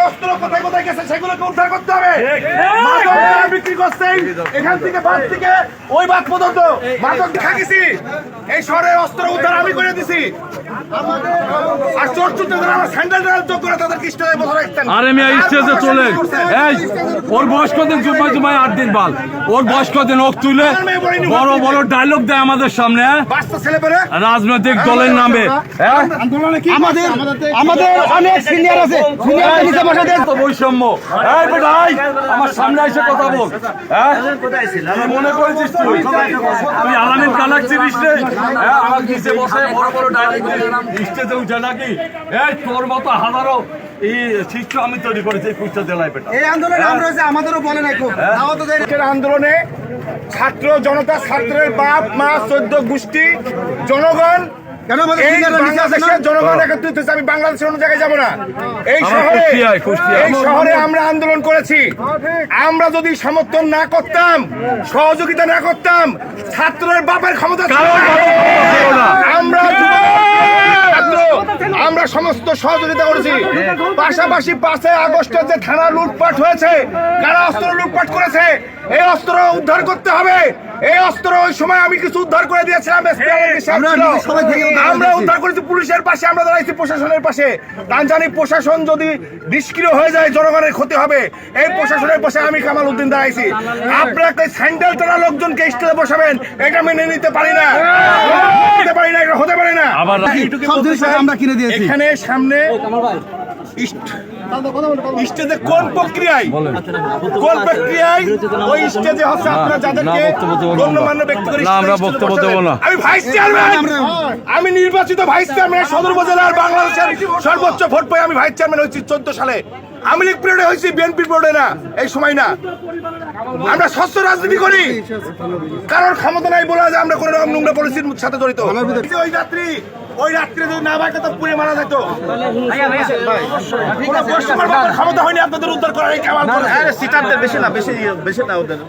অস্ত্র কোথায় কোথায় গেছে সেগুলোকে উদ্ধার করতে হবে। মাদক যারা বিক্রি করছেন এখান থেকে বাদ থেকে ওই বাদ পর্যন্ত মাদক দেখা গেছি। এই শহরে অস্ত্র উদ্ধার আমি করে দিছি। আর চোর চুরদের আমার স্যান্ডেল যোগ করে তাদের কৃষ্ণের বছর রাখতেন। আরে মিয়া স্টেজে চলে এই ওর বয়স কদিন জুম্মায় জুম্মায় 8 দিন বাল ওর বয়স কদিন ওক তুলে বড় বড় ডায়লগ দেয় আমাদের সামনে বাচ্চা ছেলেপেলে রাজনৈতিক দলের নামে আমাদের অনেক সিনিয়র আছে, সিনিয়র নিচে বসে দেন। তো বৈষম্য এই বেটাই আমার সামনে এসে কথা বল। হ্যাঁ কি মনে করেছিস তুই আমি আলামিন কালাক চিনিস রে? হ্যাঁ আমার নিচে বসে বড় বড় ডায়লগ স্টেজে উঠে নাকি? এই তোর মতো হাজারো এই শিষ্য আমি তৈরি করেছি এই কুষ্টা জেলায় বেটা। এই আন্দোলনে আমরা হচ্ছে আমাদেরও বলে নাই খুব তাও তো দেয়। আন্দোলনে ছাত্র জনতা, ছাত্রের বাপ মা 14 গোষ্ঠী জনগণ, কেন আমাদের এই সিনিয়ররা নিচে আছে না? বাংলাদেশের জনগণ একত্রিত হয়েছে। আমি বাংলাদেশের অন্য জায়গায় যাবো না। এই আমার শহরে কুষ্টিয়ায়। এই শহরে আমরা আন্দোলন করেছি। আমরা যদি সমর্থন না করতাম, সহযোগিতা না করতাম, ছাত্রের বাপের ক্ষমতা ছিল না। আমরা সমস্ত সহযোগিতা করেছি। পাশাপাশি 5 আগস্টের যে থানা লুটপাট হয়েছে, কারা অস্ত্র লুটপাট করেছে, এই অস্ত্র উদ্ধার করতে হবে। এই অস্ত্র ওই সময় আমি কিছু উদ্ধার করে দিয়েছিলাম। আমরা উদ্ধার করেছি পুলিশের পাশে, আমরা দাঁড়াইছি প্রশাসনের পাশে। তা জানি প্রশাসন যদি নিষ্ক্রিয় হয়ে যায় জনগণের ক্ষতি হবে। এই প্রশাসনের পাশে আমি কামাল উদ্দিন দাঁড়াইছি। আপনাকে স্যান্ডেল টানা লোকজনকে স্টেজে বসাবেন, এটা মেনে নিতে পারি না, নিতে পারি না, এটা হতে পারে না। আবার সব জিনিস আমরা কিনে দিয়েছি। এখানে সামনে স্টেজে কোন প্রক্রিয়ায় ওই স্টেজে হচ্ছে আপনারা যাদেরকে গণ্যমান্য ব্যক্তি করে না, আমরা বক্তব্য দেবো না। আমি ভাইস চেয়ারম্যান, আমি নির্বাচিত ভাইস চেয়ারম্যান সদর উপজেলার বাংলাদেশের সর্বোচ্চ ভোট পেয়ে আমি ভাইস চেয়ারম্যান হয়েছি 14 সালে। আমি লীগ পিরিয়ডে হয়েছি, বিএনপি পিরিয়ডে না, এই সময় না। আমরা স্বচ্ছ রাজনীতি করি, কারণ ক্ষমতা নাই বলে যে আমরা কোনো রকম নোংরা পলিসির সাথে জড়িত। ওই রাত্রে যদি না ভাইকে তো পুড়ে মারা যেত। ক্ষমতা হয়নি আপনাদের উদ্ধার করার। এই কামাল সিটারদের বেশি না, বেশি না ওদের।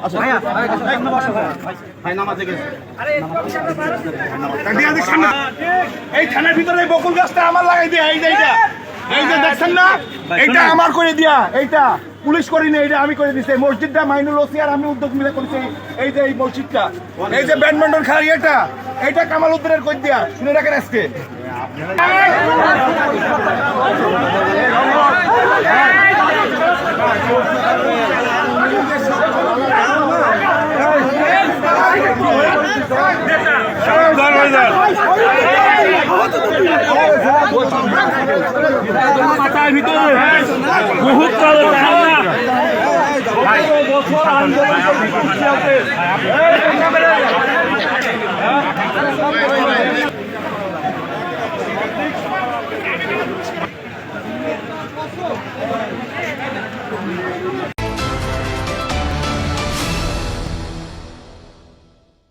এই থানার ভিতরে বকুল গাছটা আমার লাগাই দিয়া, এই যে দেখছেন না, এইটা আমার করে দিয়া, এইটা পুলিশ করিনি, এইটা আমি করে দিচ্ছি। মসজিদটা মাইনুল ওসি আর আমি উদ্যোগ মিলে করেছি। এই যে এই মসজিদটা, এই যে ব্যাডমিন্টন খেলার ইয়েটা, এইটা কামাল উদ্দিনের করে দিয়া। শুনে রাখেন আজকে মাথার ভিতরে বহুত বছর আন্দোলন